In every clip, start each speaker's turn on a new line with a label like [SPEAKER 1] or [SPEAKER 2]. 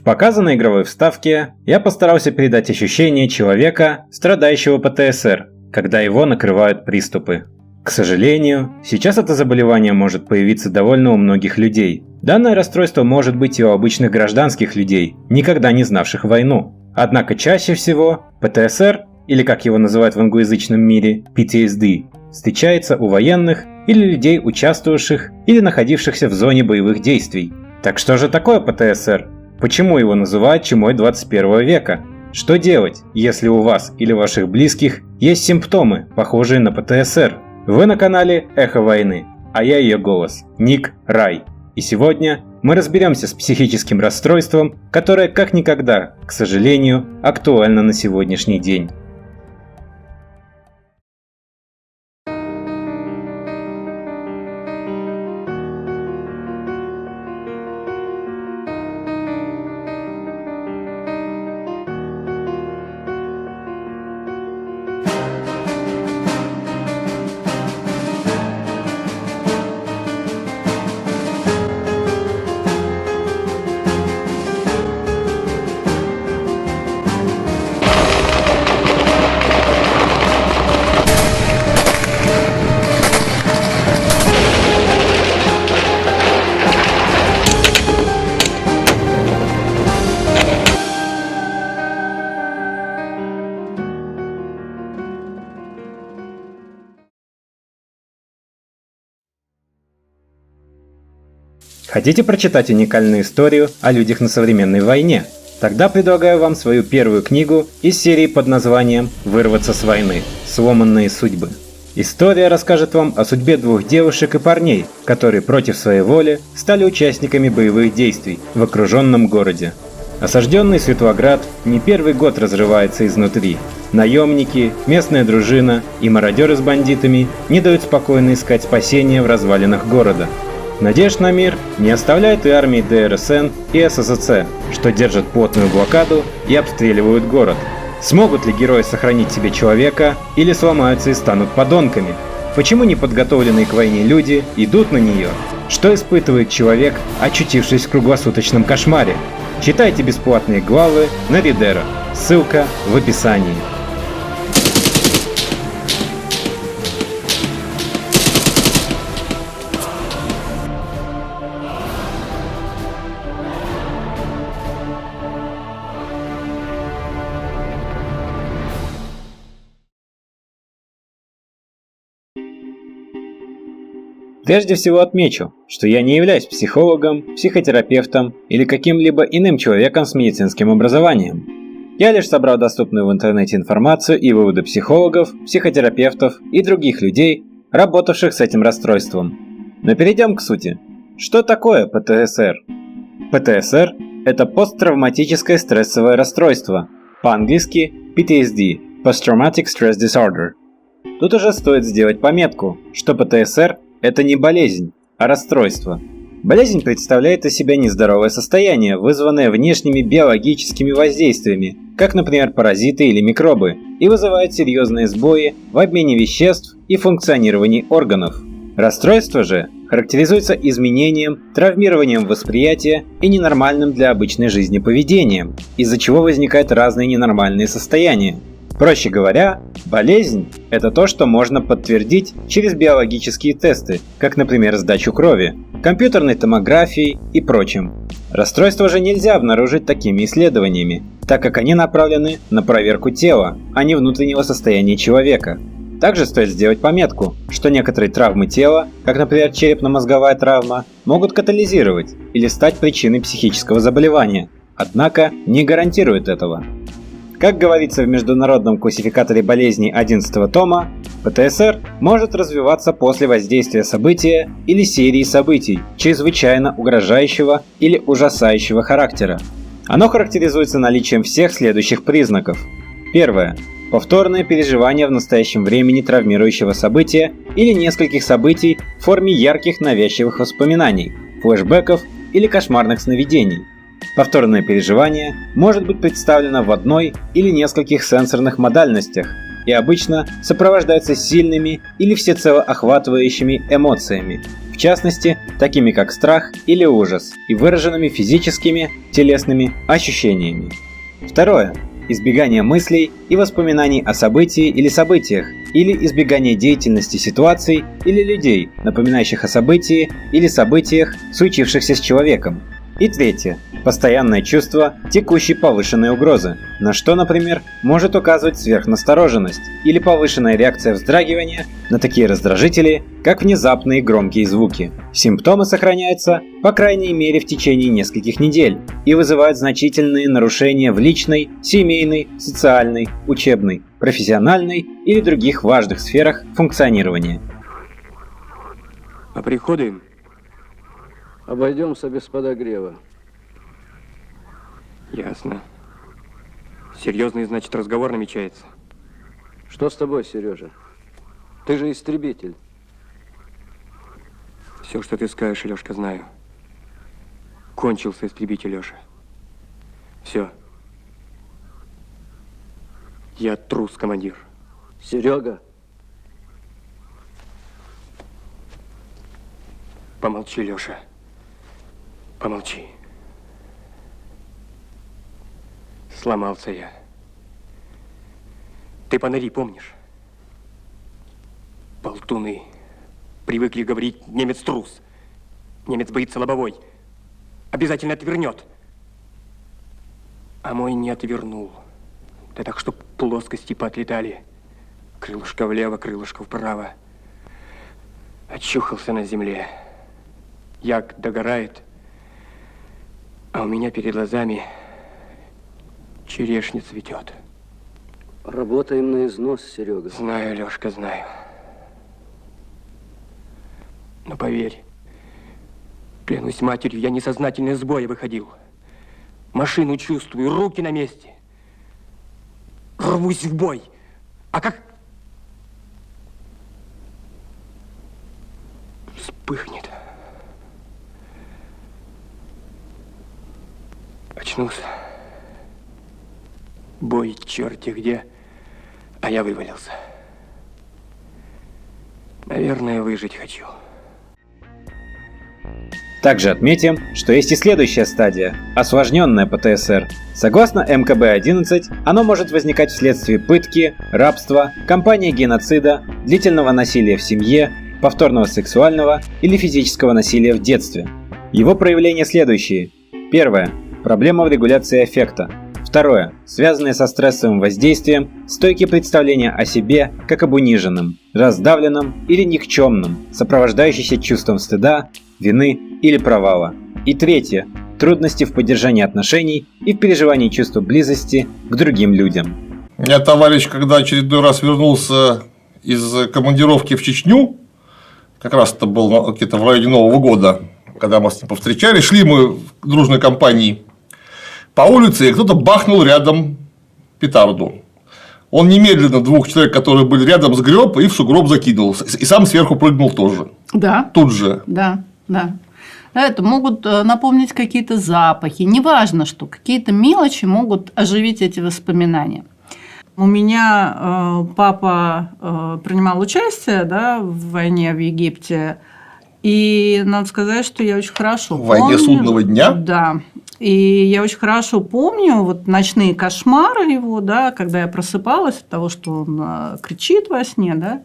[SPEAKER 1] В показанной игровой вставке я постарался передать ощущение человека, страдающего ПТСР, когда его накрывают приступы. К сожалению, сейчас это заболевание может появиться довольно у многих людей. Данное расстройство может быть и у обычных гражданских людей, никогда не знавших войну. Однако чаще всего ПТСР, или как его называют в англоязычном мире, PTSD, встречается у военных или людей, участвовавших или находившихся в зоне боевых действий. Так что же такое ПТСР? Почему его называют чумой 21 века? Что делать, если у вас или ваших близких есть симптомы, похожие на ПТСР? Вы на канале Эхо Войны, а я ее голос, Ник Рай. И сегодня мы разберемся с психическим расстройством, которое как никогда, к сожалению, актуально на сегодняшний день. Хотите прочитать уникальную историю о людях на современной войне? Тогда предлагаю вам свою первую книгу из серии под названием «Вырваться с войны. Сломанные судьбы». История расскажет вам о судьбе двух девушек и парней, которые против своей воли стали участниками боевых действий в окруженном городе. Осажденный Светлоград не первый год разрывается изнутри. Наемники, местная дружина и мародеры с бандитами не дают спокойно искать спасения в развалинах города. Надежд на мир не оставляют и армии ДРСН и СССР, что держат плотную блокаду и обстреливают город. Смогут ли герои сохранить себе человека или сломаются и станут подонками? Почему неподготовленные к войне люди идут на нее? Что испытывает человек, очутившись в круглосуточном кошмаре? Читайте бесплатные главы на Ридеро, ссылка в описании. Прежде всего отмечу, что я не являюсь психологом, психотерапевтом или каким-либо иным человеком с медицинским образованием. Я лишь собрал доступную в интернете информацию и выводы психологов, психотерапевтов и других людей, работавших с этим расстройством. Но перейдем к сути. Что такое ПТСР? ПТСР – это посттравматическое стрессовое расстройство, по-английски PTSD – Post Traumatic Stress Disorder. Тут уже стоит сделать пометку, что ПТСР – это не болезнь, а расстройство. Болезнь представляет из себя нездоровое состояние, вызванное внешними биологическими воздействиями, как, например, паразиты или микробы, и вызывает серьезные сбои в обмене веществ и функционировании органов. Расстройство же характеризуется изменением, травмированием восприятия и ненормальным для обычной жизни поведением, из-за чего возникают разные ненормальные состояния. Проще говоря, болезнь – это то, что можно подтвердить через биологические тесты, как, например, сдачу крови, компьютерной томографией и прочим. Расстройство же нельзя обнаружить такими исследованиями, так как они направлены на проверку тела, а не внутреннего состояния человека. Также стоит сделать пометку, что некоторые травмы тела, как, например, черепно-мозговая травма, могут катализировать или стать причиной психического заболевания, однако не гарантируют этого. Как говорится в Международном классификаторе болезней 11 тома, ПТСР может развиваться после воздействия события или серии событий чрезвычайно угрожающего или ужасающего характера. Оно характеризуется наличием всех следующих признаков. Первое. Повторное переживание в настоящем времени травмирующего события или нескольких событий в форме ярких навязчивых воспоминаний, флешбеков или кошмарных сновидений. Повторное переживание может быть представлено в одной или нескольких сенсорных модальностях и обычно сопровождается сильными или всецело охватывающими эмоциями, в частности, такими как страх или ужас, и выраженными физическими, телесными ощущениями. Второе. Избегание мыслей и воспоминаний о событии или событиях, или избегание деятельности ситуаций или людей, напоминающих о событии или событиях, случившихся с человеком. И третье. Постоянное чувство текущей повышенной угрозы, на что, например, может указывать сверхнастороженность или повышенная реакция вздрагивания на такие раздражители, как внезапные громкие звуки. Симптомы сохраняются, по крайней мере, в течение нескольких недель и вызывают значительные нарушения в личной, семейной, социальной, учебной, профессиональной или других важных сферах функционирования.
[SPEAKER 2] А приходим?
[SPEAKER 3] Обойдемся без подогрева.
[SPEAKER 2] Ясно. Серьезный, значит, разговор намечается.
[SPEAKER 3] Что с тобой, Сережа? Ты же истребитель.
[SPEAKER 2] Все, что ты скажешь, Лешка, знаю. Кончился истребитель, Леша. Все. Я трус, командир.
[SPEAKER 3] Серега.
[SPEAKER 2] Помолчи, Леша. Помолчи. Сломался я. Ты Панари помнишь? Болтуны. Привыкли говорить, немец трус. Немец боится лобовой. Обязательно отвернет. А мой не отвернул. Да так, что плоскости поотлетали. Крылышко влево, крылышко вправо. Очухался на земле. Як догорает. А у меня перед глазами черешня цветет.
[SPEAKER 3] Работаем на износ, Серега.
[SPEAKER 2] Знаю, Лешка, знаю. Но поверь, клянусь матерью, я несознательно из боя выходил. Машину чувствую, руки на месте. Рвусь в бой. А как вспыхнет. Очнулся. Бой черти где, а я вывалился. Наверное, выжить хочу.
[SPEAKER 1] Также отметим, что есть и следующая стадия – осложненная ПТСР. Согласно МКБ-11, оно может возникать вследствие пытки, рабства, кампании геноцида, длительного насилия в семье, повторного сексуального или физического насилия в детстве. Его проявления следующие. Первое. Проблема в регуляции аффекта. Второе. Связанные со стрессовым воздействием, стойкие представления о себе как об униженном, раздавленном или никчемном, сопровождающиеся чувством стыда, вины или провала. И третье. Трудности в поддержании отношений и в переживании чувства близости к другим людям.
[SPEAKER 4] У меня товарищ, когда очередной раз вернулся из командировки в Чечню, как раз это было где-то в районе Нового года, когда мы с ним повстречались, шли мы в дружной компании по улице, и кто-то бахнул рядом петарду. Он немедленно двух человек, которые были рядом, сгреб и в сугроб закинул. И сам сверху прыгнул тоже.
[SPEAKER 5] Да.
[SPEAKER 4] Тут же.
[SPEAKER 5] Да, да. Да, это могут напомнить какие-то запахи, неважно что, какие-то мелочи могут оживить эти воспоминания. У меня папа принимал участие, да, в войне в Египте, и надо сказать, что я очень хорошо
[SPEAKER 4] В войне судного дня?
[SPEAKER 5] Да. И я очень хорошо помню вот ночные кошмары его, да, когда я просыпалась от того, что он кричит во сне, да.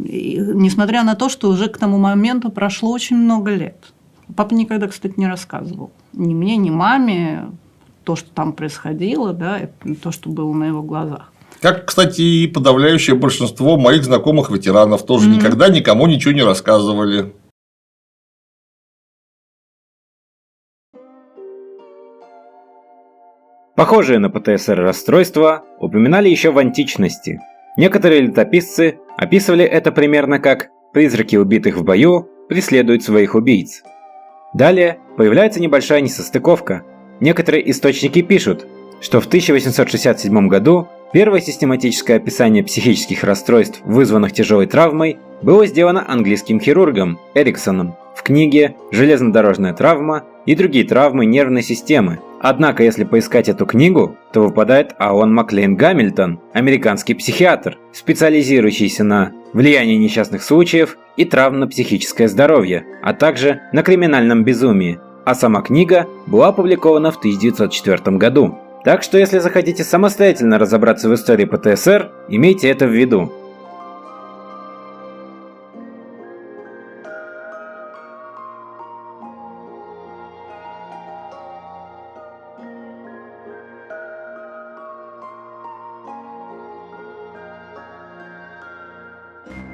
[SPEAKER 5] Несмотря на то, что уже к тому моменту прошло очень много лет. Папа никогда, кстати, не рассказывал ни мне, ни маме то, что там происходило, да, то, что было на его глазах.
[SPEAKER 4] Как, кстати, и подавляющее большинство моих знакомых ветеранов тоже никогда никому ничего не рассказывали.
[SPEAKER 1] Похожие на ПТСР расстройства упоминали еще в античности. Некоторые летописцы описывали это примерно как «призраки убитых в бою преследуют своих убийц». Далее появляется небольшая несостыковка. Некоторые источники пишут, что в 1867 году первое систематическое описание психических расстройств, вызванных тяжелой травмой, было сделано английским хирургом Эриксоном в книге «Железнодорожная травма и другие травмы нервной системы». Однако, если поискать эту книгу, то выпадает Алан Маклейн Гамильтон, американский психиатр, специализирующийся на влиянии несчастных случаев и травм на психическое здоровье, а также на криминальном безумии, а сама книга была опубликована в 1904 году. Так что если захотите самостоятельно разобраться в истории ПТСР, имейте это в виду.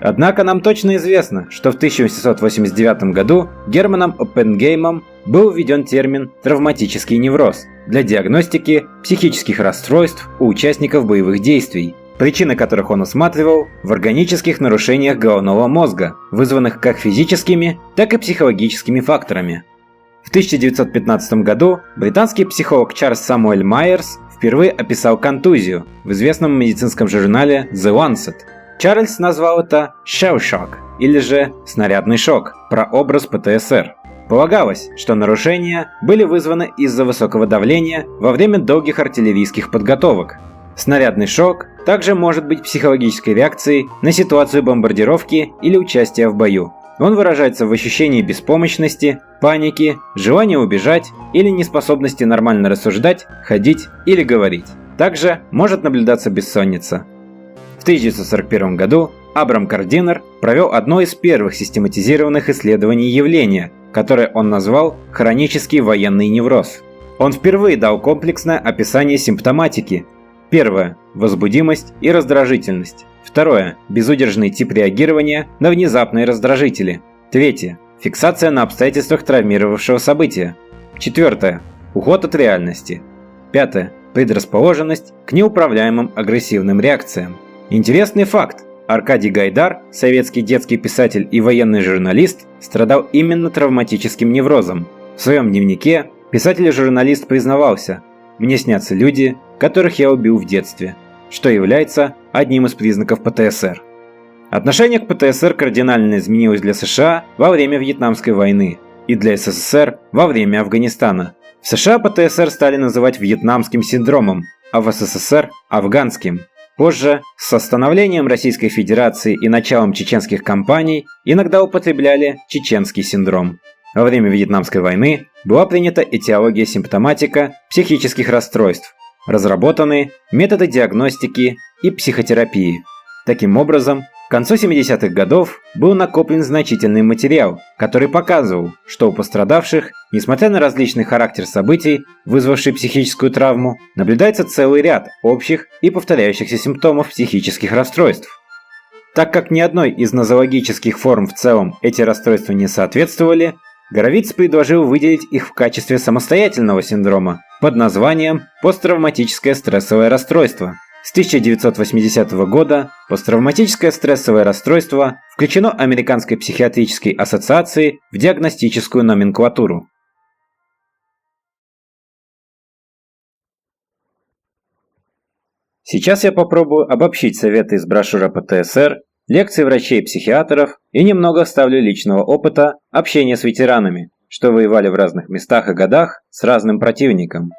[SPEAKER 1] Однако нам точно известно, что в 1889 году Германом Оппенгеймом был введен термин «травматический невроз» для диагностики психических расстройств у участников боевых действий, причины которых он усматривал в органических нарушениях головного мозга, вызванных как физическими, так и психологическими факторами. В 1915 году британский психолог Чарльз Самуэль Майерс впервые описал контузию в известном медицинском журнале The Lancet. Чарльз назвал это «shell shock» или же «снарядный шок», прообраз ПТСР. Полагалось, что нарушения были вызваны из-за высокого давления во время долгих артиллерийских подготовок. Снарядный шок также может быть психологической реакцией на ситуацию бомбардировки или участия в бою. Он выражается в ощущении беспомощности, паники, желании убежать или неспособности нормально рассуждать, ходить или говорить. Также может наблюдаться бессонница. В 1941 году Абрам Кардинер провел одно из первых систематизированных исследований явления, которое он назвал «хронический военный невроз». Он впервые дал комплексное описание симптоматики. Первое – возбудимость и раздражительность. Второе – безудержный тип реагирования на внезапные раздражители. Третье – фиксация на обстоятельствах травмировавшего события. Четвертое – уход от реальности. Пятое – предрасположенность к неуправляемым агрессивным реакциям. Интересный факт. Аркадий Гайдар, советский детский писатель и военный журналист, страдал именно травматическим неврозом. В своем дневнике писатель и журналист признавался: «Мне снятся люди, которых я убил в детстве», что является одним из признаков ПТСР. Отношение к ПТСР кардинально изменилось для США во время Вьетнамской войны и для СССР во время Афганистана. В США ПТСР стали называть вьетнамским синдромом, а в СССР – афганским. Позже, с становлением Российской Федерации и началом чеченских кампаний, иногда употребляли чеченский синдром. Во время Вьетнамской войны была принята этиология симптоматика психических расстройств, разработаны методы диагностики и психотерапии. Таким образом, к концу 70-х годов был накоплен значительный материал, который показывал, что у пострадавших, несмотря на различный характер событий, вызвавший психическую травму, наблюдается целый ряд общих и повторяющихся симптомов психических расстройств. Так как ни одной из нозологических форм в целом эти расстройства не соответствовали, Горовиц предложил выделить их в качестве самостоятельного синдрома под названием посттравматическое стрессовое расстройство. С 1980 года посттравматическое стрессовое расстройство включено Американской психиатрической ассоциацией в диагностическую номенклатуру. Сейчас я попробую обобщить советы из брошюры ПТСР лекции врачей и психиатров и немного вставлю личного опыта общения с ветеранами, что воевали в разных местах и годах с разным противником.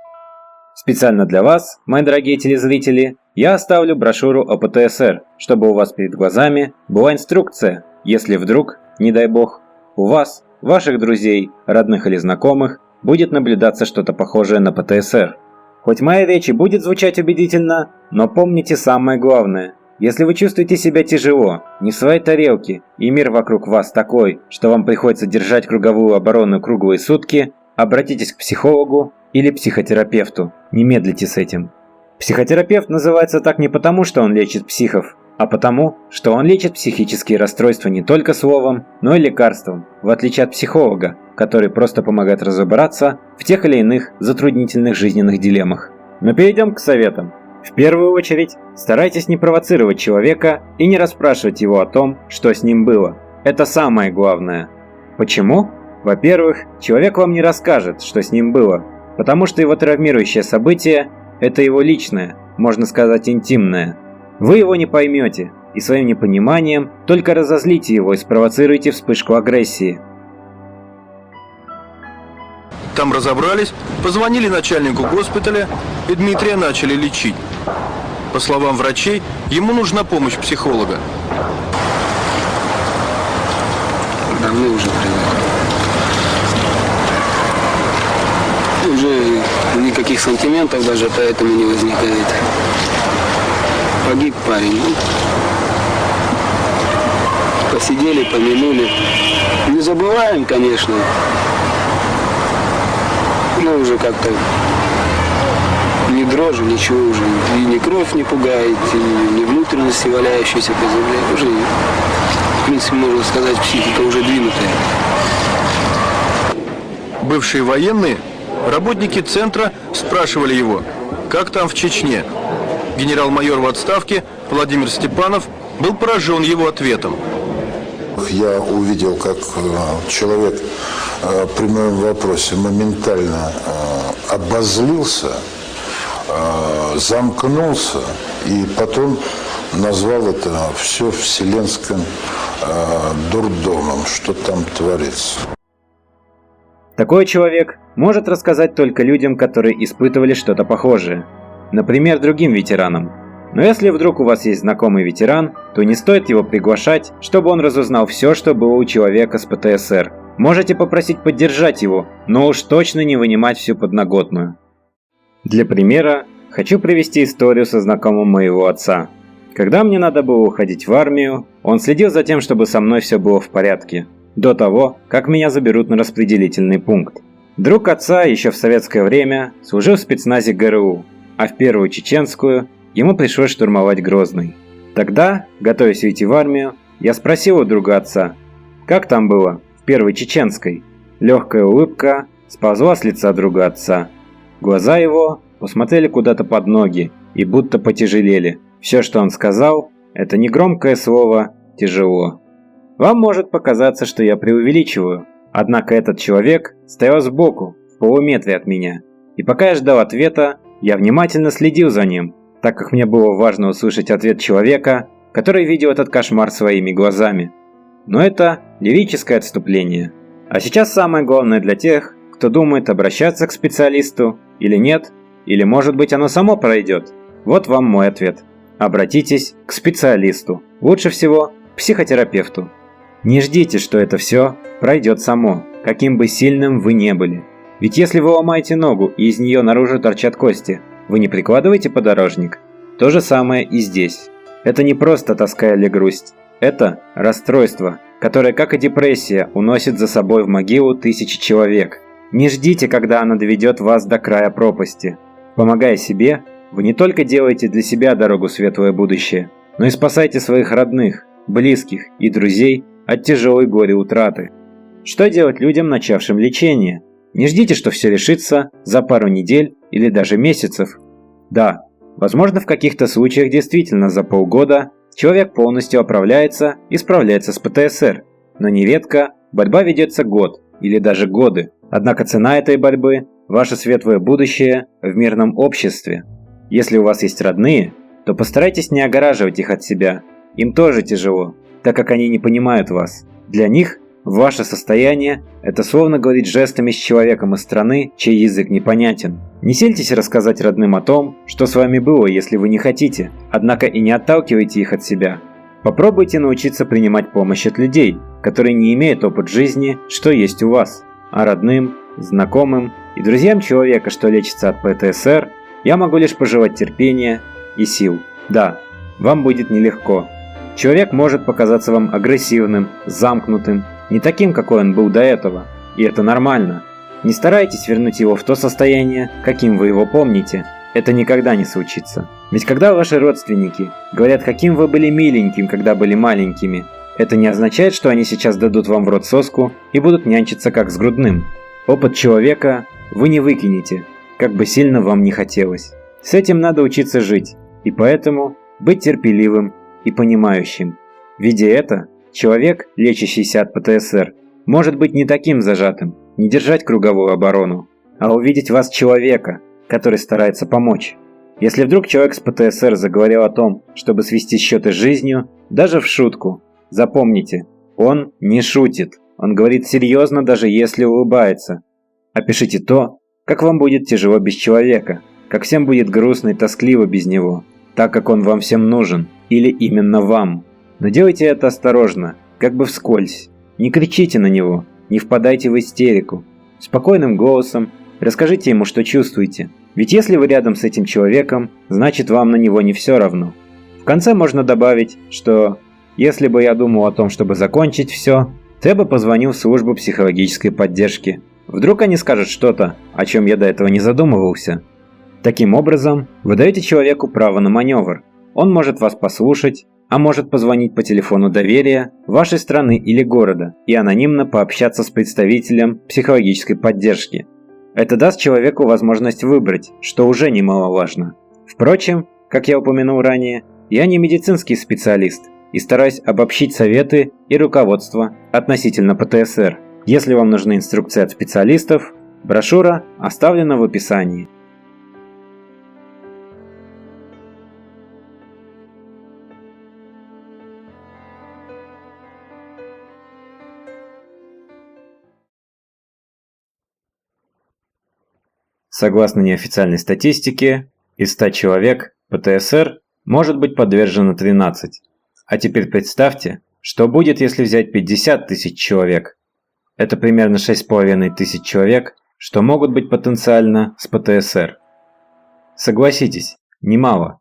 [SPEAKER 1] Специально для вас, мои дорогие телезрители, я оставлю брошюру о ПТСР, чтобы у вас перед глазами была инструкция, если вдруг, не дай бог, у вас, ваших друзей, родных или знакомых будет наблюдаться что-то похожее на ПТСР. Хоть моя речь и будет звучать убедительно, но помните самое главное. Если вы чувствуете себя тяжело, не в своей тарелке, и мир вокруг вас такой, что вам приходится держать круговую оборону круглые сутки, обратитесь к психологу или психотерапевту. Не медлите с этим. Психотерапевт называется так не потому, что он лечит психов, а потому, что он лечит психические расстройства не только словом, но и лекарством, в отличие от психолога, который просто помогает разобраться в тех или иных затруднительных жизненных дилеммах. Но перейдем к советам. В первую очередь, старайтесь не провоцировать человека и не расспрашивать его о том, что с ним было. Это самое главное. Почему? Во-первых, человек вам не расскажет, что с ним было, потому что его травмирующее событие – это его личное, можно сказать, интимное. Вы его не поймете, и своим непониманием только разозлите его и спровоцируете вспышку агрессии.
[SPEAKER 6] Там разобрались, позвонили начальнику госпиталя, и Дмитрия начали лечить. По словам врачей, ему нужна помощь психолога.
[SPEAKER 7] Давно уже привык. Уже никаких сантиментов даже поэтому не возникает. Погиб парень. Посидели, помянули. Не забываем, конечно. Но уже как-то ни дрожи, ничего уже. И ни кровь не пугает, и ни внутренности, валяющиеся по земле. Уже, в принципе, можно сказать, психика уже двинутая.
[SPEAKER 6] Бывшие военные, работники центра спрашивали его, как там в Чечне. Генерал-майор в отставке Владимир Степанов был поражен его ответом.
[SPEAKER 8] Я увидел, как человек при моем вопросе моментально обозлился, замкнулся и потом назвал это все вселенским дурдомом, что там творится.
[SPEAKER 1] Такой человек может рассказать только людям, которые испытывали что-то похожее. Например, другим ветеранам. Но если вдруг у вас есть знакомый ветеран, то не стоит его приглашать, чтобы он разузнал все, что было у человека с ПТСР. Можете попросить поддержать его, но уж точно не вынимать всю подноготную. Для примера, хочу привести историю со знакомым моего отца. Когда мне надо было уходить в армию, он следил за тем, чтобы со мной все было в порядке, до того, как меня заберут на распределительный пункт. Друг отца еще в советское время служил в спецназе ГРУ, а в первую чеченскую ему пришлось штурмовать Грозный. Тогда, готовясь уйти в армию, я спросил у друга отца, как там было в первой чеченской. Легкая улыбка сползла с лица друга отца. Глаза его посмотрели куда-то под ноги и будто потяжелели. Все, что он сказал, это негромкое слово «тяжело». Вам может показаться, что я преувеличиваю, однако этот человек стоял сбоку, в полуметре от меня. И пока я ждал ответа, я внимательно следил за ним, так как мне было важно услышать ответ человека, который видел этот кошмар своими глазами. Но это лирическое отступление. А сейчас самое главное для тех, кто думает обращаться к специалисту или нет, или может быть оно само пройдет. Вот вам мой ответ. Обратитесь к специалисту. Лучше всего к психотерапевту. Не ждите, что это все пройдет само, каким бы сильным вы не были. Ведь если вы ломаете ногу и из нее наружу торчат кости, вы не прикладываете подорожник? То же самое и здесь. Это не просто тоска или грусть. Это расстройство, которое, как и депрессия, уносит за собой в могилу тысячи человек. Не ждите, когда оно доведет вас до края пропасти. Помогая себе, вы не только делаете для себя дорогу в светлое будущее, но и спасаете своих родных, близких и друзей от тяжелой горя утраты. Что делать людям, начавшим лечение? Не ждите, что все решится за пару недель или даже месяцев. Да, возможно, в каких-то случаях действительно за полгода человек полностью оправляется и справляется с ПТСР, но нередко борьба ведется год или даже годы. Однако цена этой борьбы – ваше светлое будущее в мирном обществе. Если у вас есть родные, то постарайтесь не огораживать их от себя. им тоже тяжело, так как они не понимают вас. Для них ваше состояние – это словно говорить жестами с человеком из страны, чей язык непонятен. Не сильтесь рассказать родным о том, что с вами было, если вы не хотите, однако и не отталкивайте их от себя. Попробуйте научиться принимать помощь от людей, которые не имеют опыт жизни, что есть у вас. А родным, знакомым и друзьям человека, что лечится от ПТСР, я могу лишь пожелать терпения и сил. Да, вам будет нелегко. Человек может показаться вам агрессивным, замкнутым, не таким, какой он был до этого, и это нормально. Не старайтесь вернуть его в то состояние, каким вы его помните, это никогда не случится. Ведь когда ваши родственники говорят, каким вы были миленьким, когда были маленькими, это не означает, что они сейчас дадут вам в рот соску и будут нянчиться как с грудным. Опыт человека вы не выкинете, как бы сильно вам не хотелось. С этим надо учиться жить, и поэтому быть терпеливым и понимающим. Видя это, человек, лечащийся от ПТСР, может быть не таким зажатым, не держать круговую оборону, а увидеть вас человека, который старается помочь. Если вдруг человек с ПТСР заговорил о том, чтобы свести счеты с жизнью, даже в шутку, запомните, он не шутит, он говорит серьезно, даже если улыбается. Опишите то, как вам будет тяжело без человека, как всем будет грустно и тоскливо без него, так как он вам всем нужен, или именно вам. Но делайте это осторожно, как бы вскользь. Не кричите на него, не впадайте в истерику. Спокойным голосом расскажите ему, что чувствуете. Ведь если вы рядом с этим человеком, значит вам на него не все равно. В конце можно добавить, что если бы я думал о том, чтобы закончить все, то я бы позвонил в службу психологической поддержки. Вдруг они скажут что-то, о чем я до этого не задумывался. Таким образом, вы даете человеку право на маневр. Он может вас послушать, а может позвонить по телефону доверия вашей страны или города и анонимно пообщаться с представителем психологической поддержки. Это даст человеку возможность выбрать, что уже немаловажно. Впрочем, как я упомянул ранее, я не медицинский специалист и стараюсь обобщить советы и руководство относительно ПТСР. Если вам нужны инструкции от специалистов, брошюра оставлена в описании. Согласно неофициальной статистике, из 100 человек ПТСР может быть подвержено 13. А теперь представьте, что будет, если взять 50 тысяч человек. Это примерно 6,5 тысяч человек, что могут быть потенциально с ПТСР. Согласитесь, немало.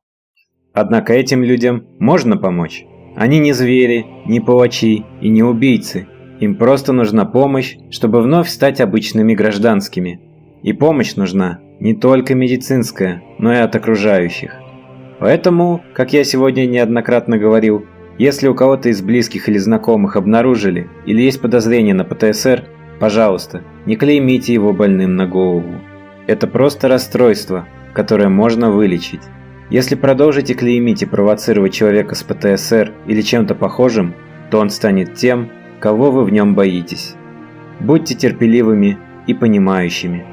[SPEAKER 1] Однако этим людям можно помочь. Они не звери, не палачи и не убийцы. Им просто нужна помощь, чтобы вновь стать обычными гражданскими. И помощь нужна не только медицинская, но и от окружающих. Поэтому, как я сегодня неоднократно говорил, если у кого-то из близких или знакомых обнаружили или есть подозрение на ПТСР, пожалуйста, не клеймите его больным на голову. Это просто расстройство, которое можно вылечить. Если продолжите клеймить и провоцировать человека с ПТСР или чем-то похожим, то он станет тем, кого вы в нем боитесь. Будьте терпеливыми и понимающими.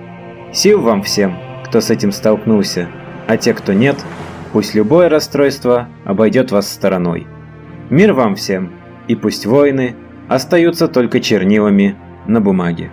[SPEAKER 1] Сил вам всем, кто с этим столкнулся, а те, кто нет, пусть любое расстройство обойдет вас стороной. Мир вам всем, и пусть войны остаются только чернилами на бумаге.